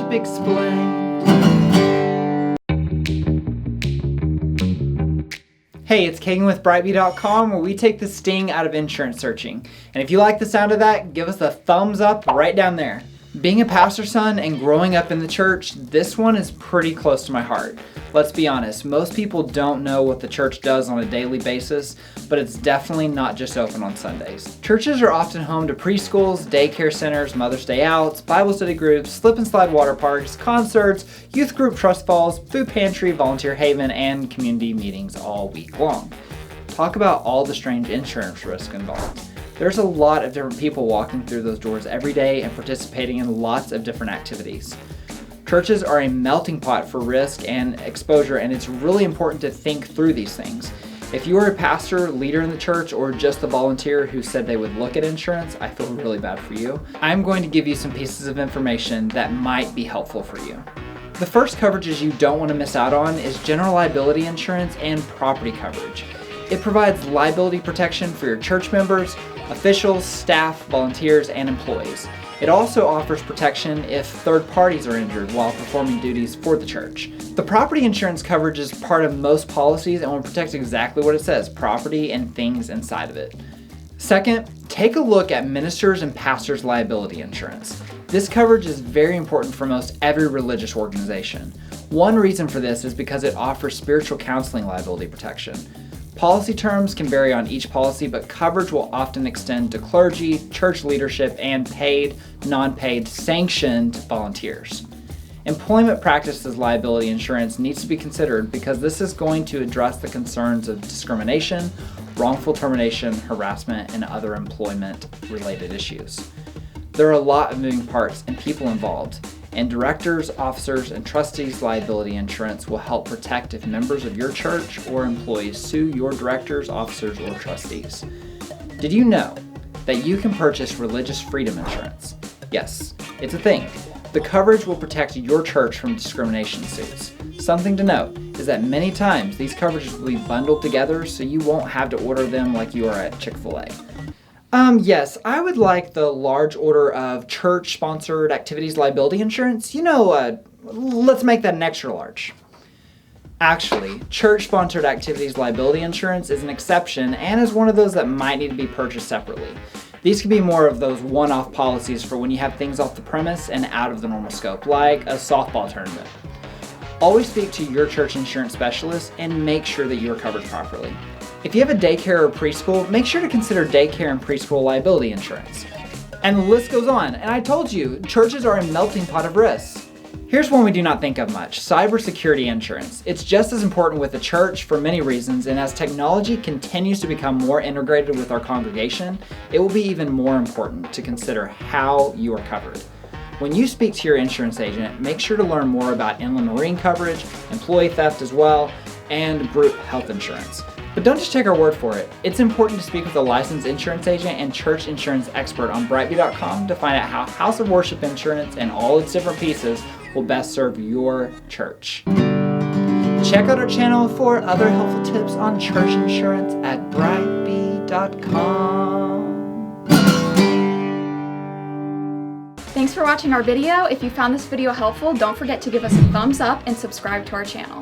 Keep explaining. Hey, it's Kagan with Brightbee.com, where we take the sting out of insurance searching. And if you like the sound of that, give us a thumbs up right down there. Being a pastor's son and growing up in the church, this one is pretty close to my heart. Let's be honest, most people don't know what the church does on a daily basis, but it's definitely not just open on Sundays. Churches are often home to preschools, daycare centers, Mother's Day outs, Bible study groups, slip and slide water parks, concerts, youth group trust falls, food pantry, volunteer haven, and community meetings all week long. Talk about all the strange insurance risk involved. There's a lot of different people walking through those doors every day and participating in lots of different activities. Churches are a melting pot for risk and exposure, and it's really important to think through these things. If you are a pastor, leader in the church, or just a volunteer who said they would look at insurance, I feel really bad for you. I'm going to give you some pieces of information that might be helpful for you. The first coverages you don't want to miss out on is general liability insurance and property coverage. It provides liability protection for your church members, officials, staff, volunteers, and employees. It also offers protection if third parties are injured while performing duties for the church. The property insurance coverage is part of most policies and will protect exactly what it says, property and things inside of it. Second, take a look at ministers' and pastors' liability insurance. This coverage is very important for most every religious organization. One reason for this is because it offers spiritual counseling liability protection. Policy terms can vary on each policy, but coverage will often extend to clergy, church leadership, and paid, non-paid, sanctioned volunteers. Employment practices liability insurance needs to be considered because this is going to address the concerns of discrimination, wrongful termination, harassment, and other employment-related issues. There are a lot of moving parts and people involved, and directors, officers, and trustees liability insurance will help protect if members of your church or employees sue your directors, officers, or trustees. Did you know that you can purchase religious freedom insurance? Yes, it's a thing. The coverage will protect your church from discrimination suits. Something to note is that many times these coverages will be bundled together so you won't have to order them like you are at Chick-fil-A. Yes, I would like the large order of church-sponsored activities liability insurance. Let's make that an extra large. Actually, church-sponsored activities liability insurance is an exception and is one of those that might need to be purchased separately. These can be more of those one-off policies for when you have things off the premise and out of the normal scope, like a softball tournament. Always speak to your church insurance specialist and make sure that you are covered properly. If you have a daycare or preschool, make sure to consider daycare and preschool liability insurance. And the list goes on. And I told you, churches are a melting pot of risks. Here's one we do not think of much, cybersecurity insurance. It's just as important with the church for many reasons, and as technology continues to become more integrated with our congregation, it will be even more important to consider how you are covered. When you speak to your insurance agent, make sure to learn more about inland marine coverage, employee theft as well, and group health insurance. But don't just take our word for it. It's important to speak with a licensed insurance agent and church insurance expert on Brightbee.com to find out how House of Worship insurance and all its different pieces will best serve your church. Check out our channel for other helpful tips on church insurance at Brightbee.com. Thanks for watching our video. If you found this video helpful, don't forget to give us a thumbs up and subscribe to our channel.